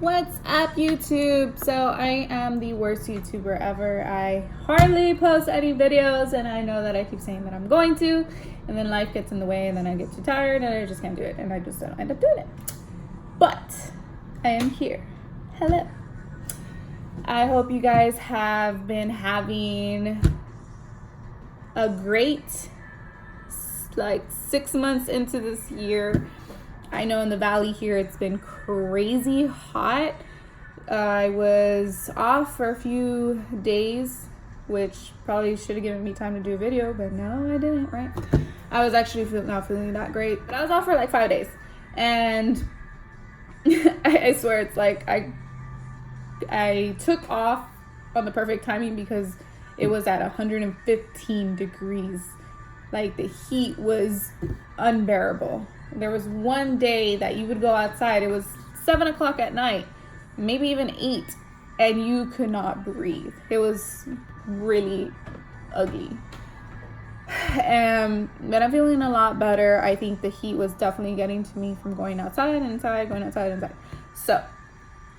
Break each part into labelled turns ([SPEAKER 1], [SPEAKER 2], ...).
[SPEAKER 1] What's up, YouTube? So I am the worst YouTuber ever. I hardly post any videos, and I know that I keep saying that I'm going to, and then life gets in the way, and then I get too tired and I just can't do it, and I just don't end up doing it. But I am here. Hello. I hope you guys have been having a great 6 months into this year. I know in the valley here it's been crazy hot. I was off for a few days, which probably should have given me time to do a video, but no, I didn't, right? I was actually not feeling that great, but I was off for like 5 days, and I swear it's like I took off on the perfect timing because it was at 115 degrees. Like, the heat was unbearable. There was one day that you would go outside, it was 7 o'clock at night, maybe even 8, and you could not breathe. It was really ugly. But I'm feeling a lot better. I think the heat was definitely getting to me from going outside, inside, going outside, inside. So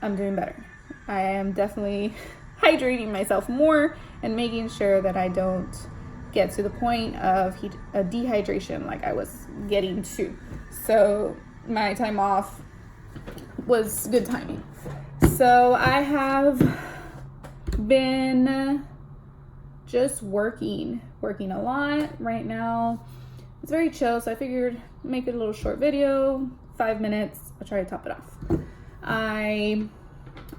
[SPEAKER 1] I'm doing better. I am definitely hydrating myself more and making sure that I don't get to the point of dehydration like I was getting to. So my time off was good timing. So I have been just working a lot right now. It's very chill, so I figured make it a little short video, 5 minutes. I'll try to top it off.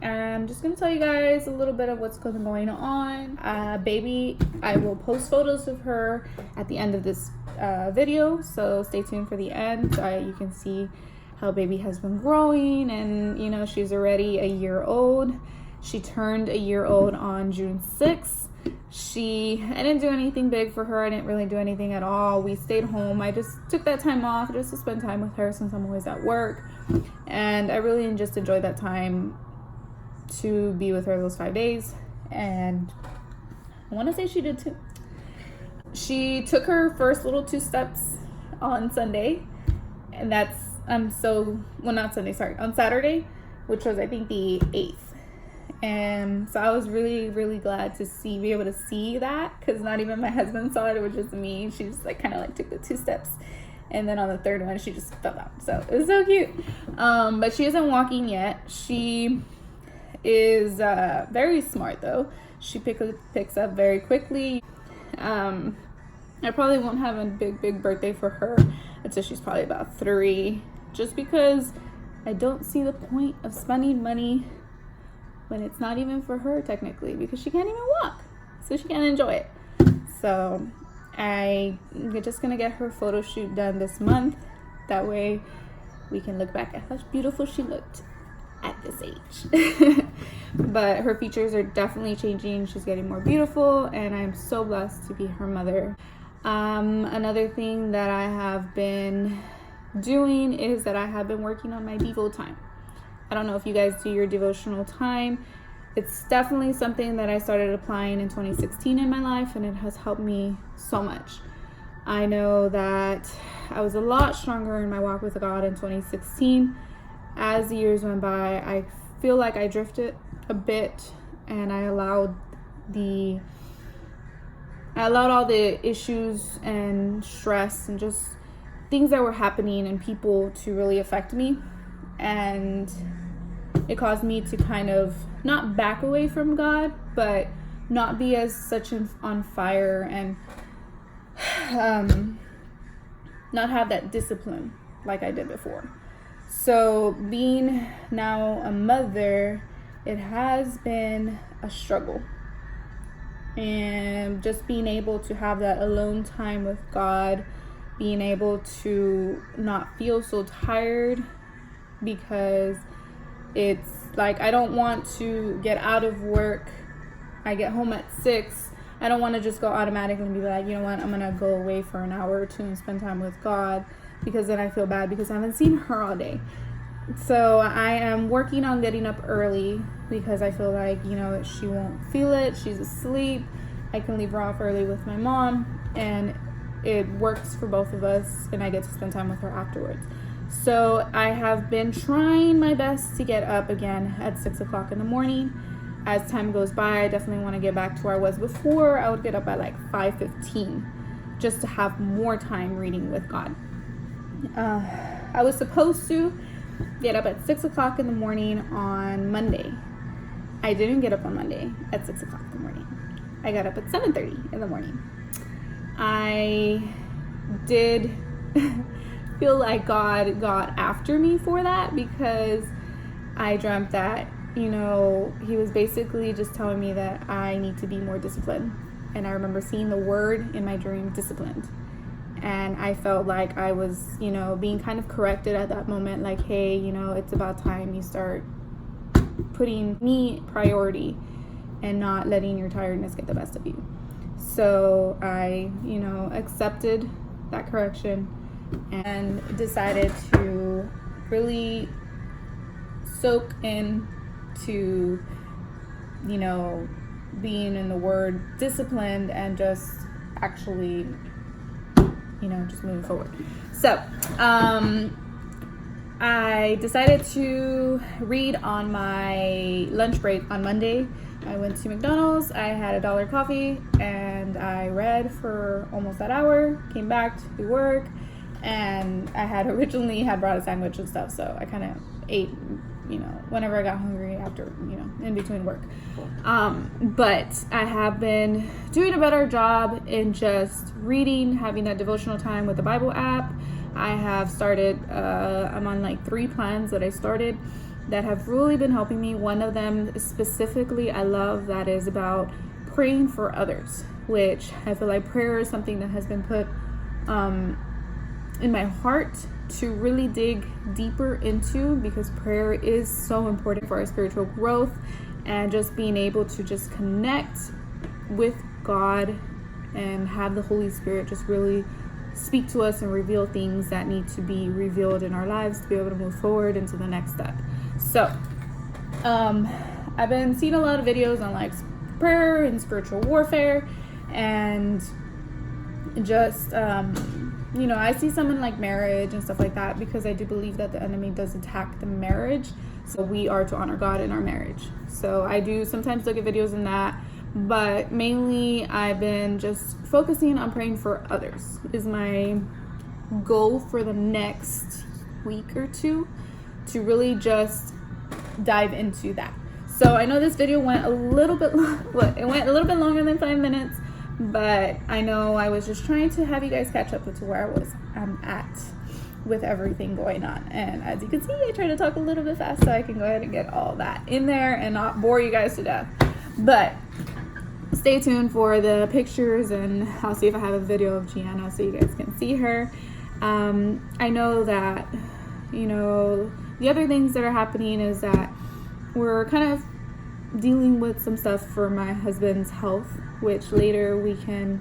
[SPEAKER 1] I'm just gonna tell you guys a little bit of what's going on. Baby, I will post photos of her at the end of this video, so stay tuned for the end so you can see how baby has been growing. And you know, she's already a year old. She turned a year old on June 6th. I didn't do anything big for her. I didn't really do anything at all. We stayed home. I just took that time off just to spend time with her since I'm always at work, and I really just enjoyed that time to be with her those 5 days. And I want to say she did too. She took her first little 2 steps on Sunday, and on Saturday, which was I think the 8th. And so I was really, really glad to be able to see that, because not even my husband saw it. It was just me. She just took the 2 steps, and then on the 3rd one she just fell out. So it was so cute. But she isn't walking yet. She is very smart though. She picks up very quickly. I probably won't have a big birthday for her until she's probably about 3, just because I don't see the point of spending money when it's not even for her technically, because she can't even walk, so she can't enjoy it. So I'm just gonna get her photo shoot done this month. That way we can look back at how beautiful she looked at this age. But her features are definitely changing. She's getting more beautiful, and I'm so blessed to be her mother. Another thing that I have been doing is that I have been working on my Devo time. I don't know if you guys do your devotional time. It's definitely something that I started applying in 2016 in my life, and it has helped me so much. I know that I was a lot stronger in my walk with God in 2016. As the years went by, I feel like I drifted a bit, and I allowed all the issues and stress and just things that were happening and people to really affect me, and it caused me to kind of not back away from God, but not be as such on fire, and not have that discipline like I did before. So being now a mother, it has been a struggle. And just being able to have that alone time with God, being able to not feel so tired, because it's like I don't want to get out of work. I get home at 6. I don't want to just go automatically and be like, you know what, I'm going to go away for an hour or 2 and spend time with God, because then I feel bad because I haven't seen her all day. So I am working on getting up early, because I feel like, you know, she won't feel it. She's asleep. I can leave her off early with my mom, and it works for both of us, and I get to spend time with her afterwards. So I have been trying my best to get up again at 6 o'clock in the morning. As time goes by, I definitely want to get back to where I was before. I would get up at like 5:15 just to have more time reading with God. I was supposed to get up at 6 o'clock in the morning on Monday. I didn't get up on Monday at 6 o'clock in the morning. I got up at 7:30 in the morning. I did feel like God got after me for that, because I dreamt that, he was basically just telling me that I need to be more disciplined. And I remember seeing the word in my dream, disciplined. And I felt like I was, being kind of corrected at that moment. Like, hey, it's about time you start putting me priority and not letting your tiredness get the best of you. So I, accepted that correction and decided to really soak in to, being in the word disciplined and just actually, just moving forward. So, I decided to read on my lunch break on Monday. I went to McDonald's, I had $1 coffee, and I read for almost that hour, came back to work, and I had originally brought a sandwich and stuff, so I kind of ate, whenever I got hungry after, in between work. But I have been doing a better job in just reading, having that devotional time with the Bible app. I have started, I'm on like 3 plans that I started that have really been helping me. One of them specifically I love, that is about praying for others, which I feel like prayer is something that has been put in my heart to really dig deeper into, because prayer is so important for our spiritual growth and just being able to just connect with God and have the Holy Spirit just really speak to us and reveal things that need to be revealed in our lives to be able to move forward into the next step. So I've been seeing a lot of videos on like prayer and spiritual warfare, and just I see some in like marriage and stuff like that, because I do believe that the enemy does attack the marriage, so we are to honor God in our marriage. So I do sometimes look at videos in that, but mainly I've been just focusing on praying for others is my goal for the next week or two, to really just dive into that. So I know this video went a little bit longer than 5 minutes, but I know I was just trying to have you guys catch up to where I'm at with everything going on. And as you can see, I try to talk a little bit fast so I can go ahead and get all that in there and not bore you guys to death. But stay tuned for the pictures, and I'll see if I have a video of Gianna so you guys can see her. I know that, the other things that are happening is that we're kind of dealing with some stuff for my husband's health, which later we can,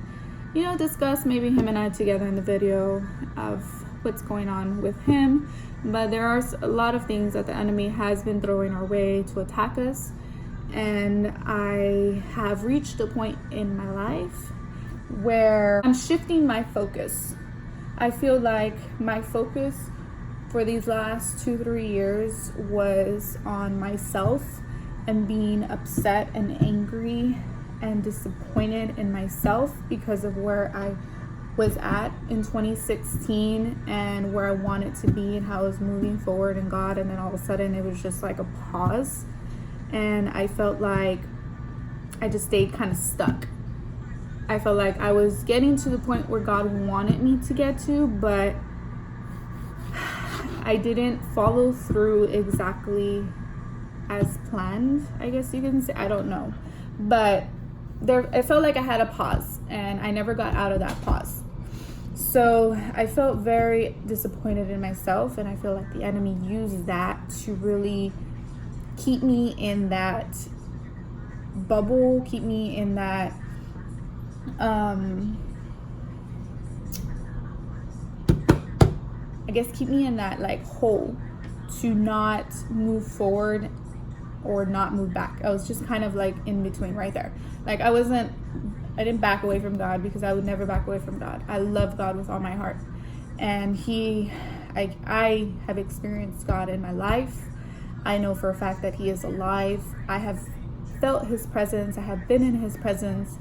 [SPEAKER 1] discuss, maybe him and I together in the video of what's going on with him. But there are a lot of things that the enemy has been throwing our way to attack us. And I have reached a point in my life where I'm shifting my focus. I feel like my focus for these last 2-3 years was on myself and being upset and angry and disappointed in myself because of where I was at in 2016 and where I wanted to be and how I was moving forward in God. And then all of a sudden it was just like a pause, and I felt like I just stayed kind of stuck. I felt like I was getting to the point where God wanted me to get to, but I didn't follow through exactly as planned, I guess you can say. I don't know. But I felt like I had a pause, and I never got out of that pause. So I felt very disappointed in myself, and I feel like the enemy used that to really keep me in that bubble, keep me in that keep me in that like hole to not move forward or not move back. I was just kind of like in between right there. Like I didn't back away from God, because I would never back away from God. I love God with all my heart. And I I have experienced God in my life. I know for a fact that he is alive. I have felt his presence. I have been in his presence,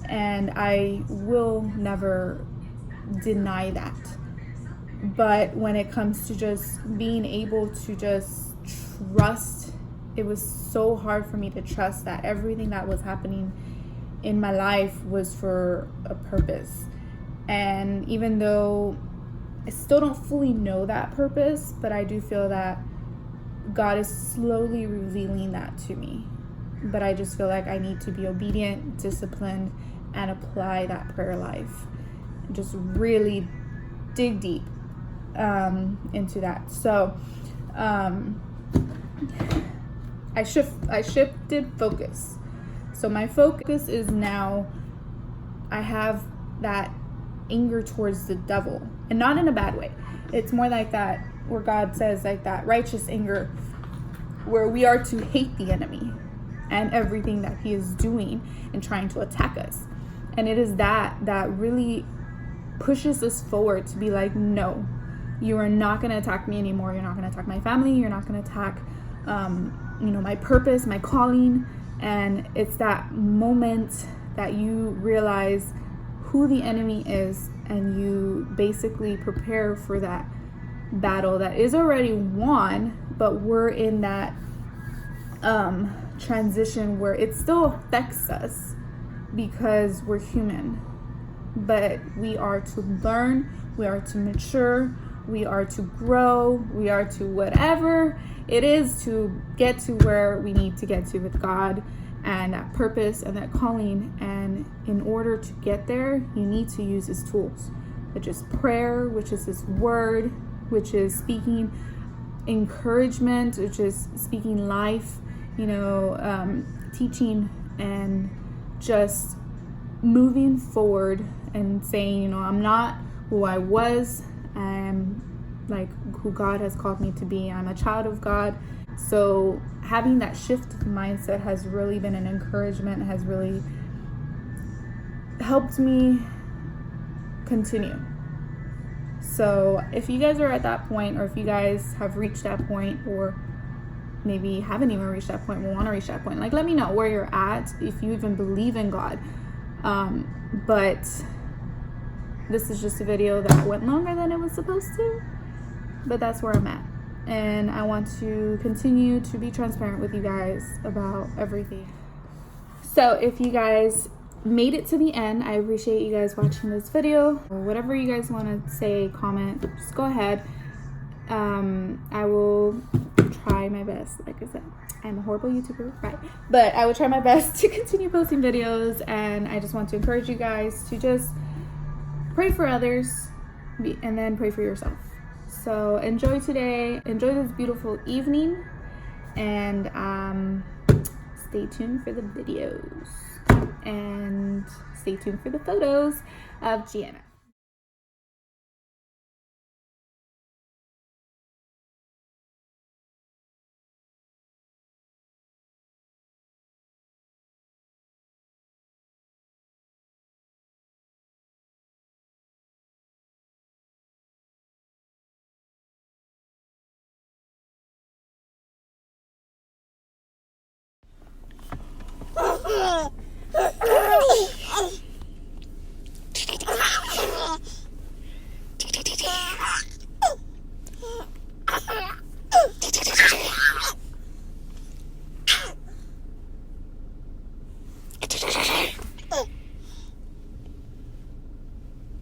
[SPEAKER 1] and I will never deny that. But when it comes to just being able to just trust, it was so hard for me to trust that everything that was happening in my life was for a purpose. And even though I still don't fully know that purpose, but I do feel that God is slowly revealing that to me. But I just feel like I need to be obedient, disciplined, and apply that prayer life. Just really dig deep into that. So I shifted focus. So my focus is now, I have that anger towards the devil, and not in a bad way. It's more like that where God says, like, that righteous anger where we are to hate the enemy and everything that he is doing and trying to attack us. And it is that really pushes us forward to be like, no, you are not going to attack me anymore. You're not going to attack my family. You're not going to attack my purpose, my calling. And it's that moment that you realize who the enemy is, and you basically prepare for that battle that is already won, but we're in that transition where it still affects us because we're human. But we are to learn, we are to mature, we are to grow, we are to whatever it is to get to where we need to get to with God and that purpose and that calling. And in order to get there, you need to use his tools, which is prayer, which is his word, which is speaking encouragement, which is speaking life, teaching, and just moving forward and saying, I'm not who I was. I'm like who God has called me to be. I'm a child of God. So having that shift of mindset has really been an encouragement, has really helped me continue. So if you guys are at that point, or if you guys have reached that point, or maybe haven't even reached that point, but want to reach that point, like, let me know where you're at, if you even believe in God. But this is just a video that went longer than it was supposed to, but that's where I'm at. And I want to continue to be transparent with you guys about everything. So if you guys made it to the end, I appreciate you guys watching this video. Whatever you guys want to say, comment, just go ahead. I will try my best. Like I said, I'm a horrible YouTuber, right? But I will try my best to continue posting videos, and I just want to encourage you guys to just pray for others and then pray for yourself. So enjoy today, enjoy this beautiful evening, and stay tuned for the videos, and stay tuned for the photos of Gianna.